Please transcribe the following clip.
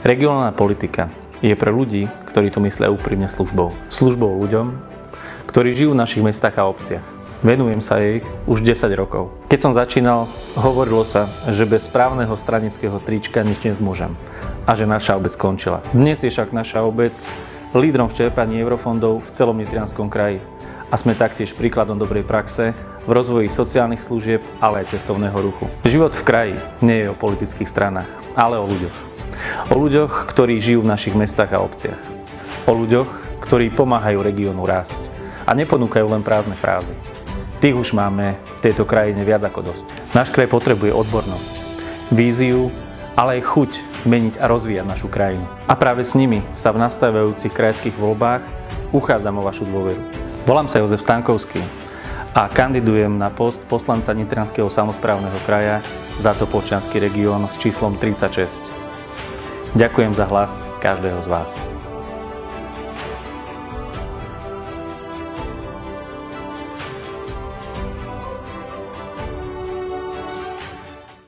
Regionálna politika je pre ľudí, ktorí to myslia úprimne službou. Službou ľuďom, ktorí žijú v našich mestách a obciach. Venujem sa jej už 10 rokov. Keď som začínal, hovorilo sa, že bez správneho stranického trička nič nezmôžem a že naša obec skončila. Dnes je však naša obec lídrom v čerpaní eurofondov v celom Nitrianskom kraji a sme taktiež príkladom dobrej praxe v rozvoji sociálnych služieb, ale aj cestovného ruchu. Život v kraji nie je o politických stranách, ale o ľuďoch. O ľuďoch, ktorí žijú v našich mestách a obciach. O ľuďoch, ktorí pomáhajú regiónu rásť a neponúkajú len prázdne frázy. Tých už máme v tejto krajine viac ako dosť. Náš kraj potrebuje odbornosť, víziu, ale aj chuť meniť a rozvíjať našu krajinu. A práve s nimi sa v nastávajúcich krajských voľbách uchádzam o vašu dôveru. Volám sa Jozef Stankovský a kandidujem na post poslanca Nitrianskeho samosprávneho kraja za Topolčiansky región s číslom 36. Ďakujem za hlas každého z vás.